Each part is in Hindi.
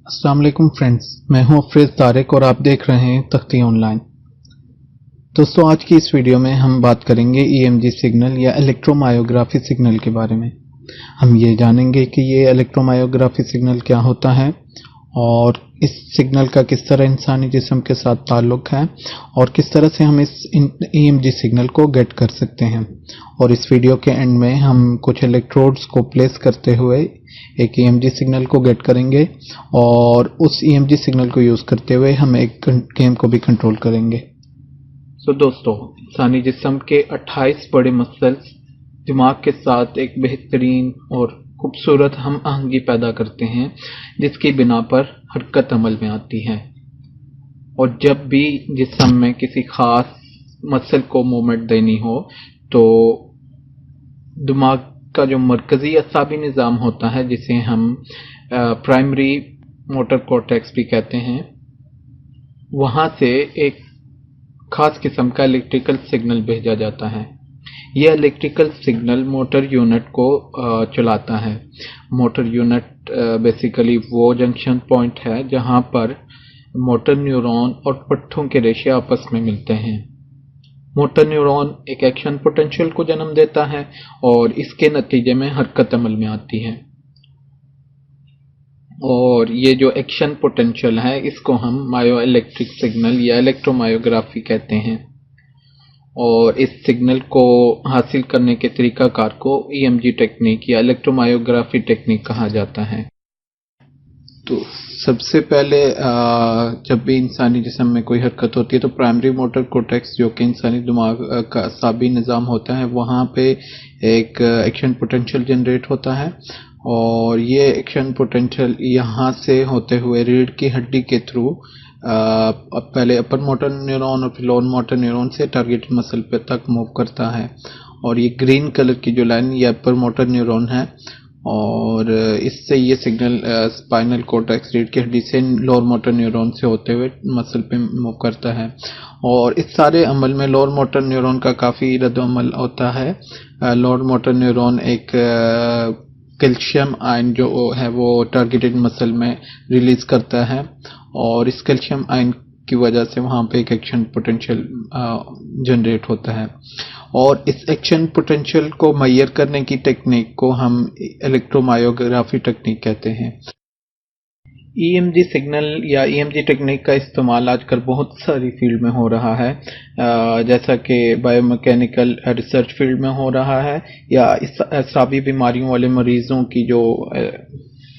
अस्सलाम वालेकुम फ्रेंड्स, मैं हूं अफरीद तारिक और आप देख रहे हैं तख्ती ऑनलाइन। दोस्तों, आज की इस वीडियो में हम बात करेंगे ईएमजी सिग्नल या इलेक्ट्रोमायोग्राफी सिग्नल के बारे में। हम ये जानेंगे कि ये इलेक्ट्रोमायोग्राफी सिग्नल क्या होता है और इस सिग्नल का किस तरह इंसानी जिस्म के साथ ताल्लुक है और किस तरह से हम इस ईएमजी सिग्नल को गेट कर सकते हैं। और इस वीडियो के एंड में हम कुछ इलेक्ट्रोड्स को प्लेस करते हुए एक ईएमजी सिग्नल को गेट करेंगे और उस ईएमजी सिग्नल को यूज करते हुए हम एक गेम को भी कंट्रोल करेंगे। दोस्तों, इंसानी जिस्म के 28 बड़े मसल्स दिमाग के साथ एक बेहतरीन और खूबसूरत हम आहंगी पैदा करते हैं, जिसकी बिना पर हरकत अमल में आती है। और जब भी जिस्म में किसी खास मसल को मूवमेंट देनी हो तो दिमाग का जो मरकजी असाबी निज़ाम होता है, जिसे हम प्राइमरी मोटर कॉर्टेक्स भी कहते हैं, वहां से एक खास किस्म का इलेक्ट्रिकल सिग्नल भेजा जाता है। यह इलेक्ट्रिकल सिग्नल मोटर यूनिट को चलाता है। मोटर यूनिट बेसिकली वो जंक्शन पॉइंट है जहां पर मोटर न्यूरॉन और पट्ठों के रेशे आपस में मिलते हैं। मोटर न्यूरॉन एक एक्शन पोटेंशियल को जन्म देता है और इसके नतीजे में हरकत अमल में आती है। और ये जो एक्शन पोटेंशियल है, इसको हम मायो इलेक्ट्रिक सिग्नल या इलेक्ट्रोमायोग्राफी कहते हैं। और इस सिग्नल को हासिल करने के तरीकाकार को ईएमजी टेक्निक या इलेक्ट्रोमायोग्राफी टेक्निक कहा जाता है। तो सबसे पहले जब भी इंसानी जिस्म में कोई हरकत होती है तो प्राइमरी मोटर कोर्टेक्स, जो कि इंसानी दिमाग का असाबी निज़ाम होता है, वहाँ पे एक एक्शन पोटेंशियल जनरेट होता है। और ये एक्शन पोटेंशियल यहाँ से होते हुए रीढ़ की हड्डी के थ्रू पहले अपर मोटर न्यूरॉन और फिर लोअर मोटर न्यूरॉन से टारगेट मसल पे तक मूव करता है। और ये ग्रीन कलर की जो लाइन ये अपर मोटर न्यूरॉन है और इससे ये सिग्नल स्पाइनल कॉर्टेक्स रीढ़ की हड्डी से लोअर मोटर न्यूरॉन से होते हुए मसल पे मूव करता है। और इस सारे अमल में लोअर मोटर न्यूरॉन का काफ़ी रद्द-अमल होता है। लोअर मोटर न्यूरॉन एक कैल्शियम आयन जो है वो टारगेटेड मसल में रिलीज करता है और इस कैल्शियम आयन की वजह से वहाँ पे एक एक्शन पोटेंशियल जनरेट होता है। और इस एक्शन पोटेंशियल को मेजर करने की टेक्निक को हम इलेक्ट्रोमायोग्राफी टेक्निक कहते हैं। ईएमजी सिग्नल या ईएमजी टेक्निक का इस्तेमाल आजकल बहुत सारी फील्ड में हो रहा है, जैसा कि बायोमैकेनिकल रिसर्च फील्ड में हो रहा है या इस असाबी बीमारियों वाले मरीजों की जो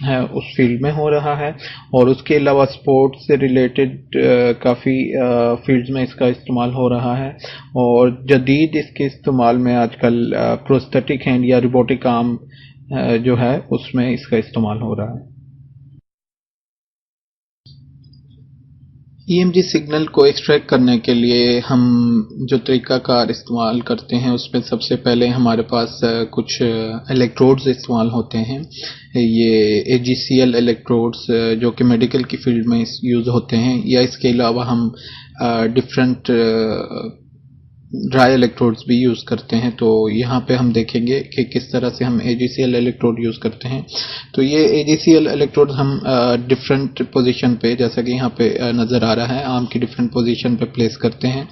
है उस फील्ड में हो रहा है। और उसके अलावा स्पोर्ट्स से रिलेटेड काफ़ी फील्ड्स में इसका इस्तेमाल हो रहा है। और जदीद इसके इस्तेमाल में आजकल प्रोस्थेटिक हैंड या रोबोटिक आर्म जो है उसमें इसका इस्तेमाल हो रहा है। ईएमजी सिग्नल को एक्सट्रैक्ट करने के लिए हम जो तरीकाकार इस्तेमाल करते हैं उसमें सबसे पहले हमारे पास कुछ इलेक्ट्रोड्स इस्तेमाल होते हैं। ये एजीसीएल इलेक्ट्रोड्स जो कि मेडिकल की फील्ड में यूज़ होते हैं, या इसके अलावा हम डिफरेंट ड्राई इलेक्ट्रोड्स भी यूज़ करते हैं। तो यहाँ पे हम देखेंगे कि किस तरह से हम एजीसीएल इलेक्ट्रोड यूज़ करते हैं। तो ये एजीसीएल इलेक्ट्रोड हम डिफरेंट पोजीशन पे, जैसा कि यहाँ पे नज़र आ रहा है, आर्म की डिफरेंट पोजीशन पे प्लेस करते हैं।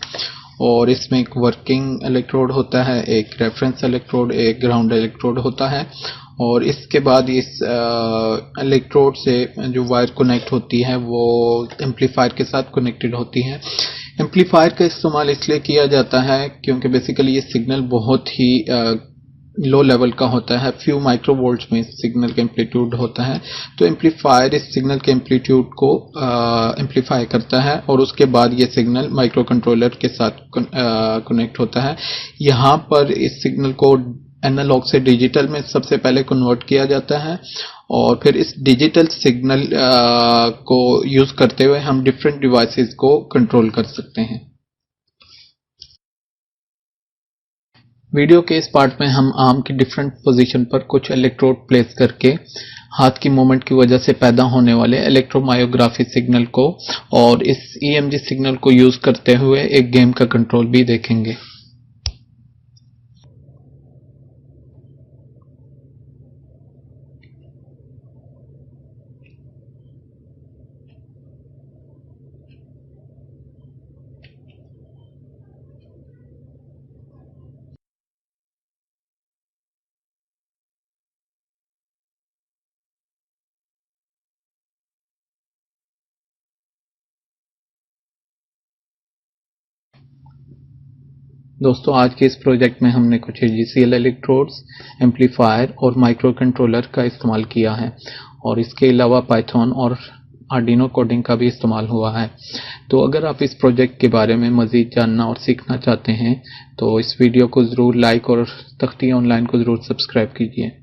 और इसमें एक वर्किंग इलेक्ट्रोड होता है, एक रेफरेंस इलेक्ट्रोड, एक ग्राउंड इलेक्ट्रोड होता है। और इसके बाद इस इलेक्ट्रोड से जो वायर कनेक्ट होती है वो एम्पलीफायर के साथ कनेक्टेड होती है। एम्पलीफायर का इस्तेमाल इसलिए किया जाता है क्योंकि बेसिकली ये सिग्नल बहुत ही लो लेवल का होता है, फ्यू माइक्रोवोल्ट्स में सिग्नल का एम्पलीट्यूड होता है। तो एम्पलीफायर इस सिग्नल के एम्पलीट्यूड को एम्पलीफाई करता है और उसके बाद ये सिग्नल माइक्रो कंट्रोलर के साथ कनेक्ट होता है। यहाँ पर इस सिग्नल को एनालॉग से डिजिटल में सबसे पहले कन्वर्ट किया जाता है और फिर इस डिजिटल सिग्नल को यूज करते हुए हम डिफरेंट डिवाइसेस को कंट्रोल कर सकते हैं। वीडियो के इस पार्ट में हम आर्म की डिफरेंट पोजीशन पर कुछ इलेक्ट्रोड प्लेस करके हाथ की मूवमेंट की वजह से पैदा होने वाले इलेक्ट्रोमायोग्राफी सिग्नल को और इस ईएमजी सिग्नल को यूज करते हुए एक गेम का कंट्रोल भी देखेंगे। दोस्तों आज के इस प्रोजेक्ट में हमने कुछ AGCL इलेक्ट्रोड्स, एम्पलीफायर और माइक्रो कंट्रोलर का इस्तेमाल किया है और इसके अलावा पाइथन और आर्डिनो कोडिंग का भी इस्तेमाल हुआ है। तो अगर आप इस प्रोजेक्ट के बारे में मज़ीद जानना और सीखना चाहते हैं तो इस वीडियो को ज़रूर लाइक और तख्ती ऑनलाइन को ज़रूर सब्सक्राइब कीजिए।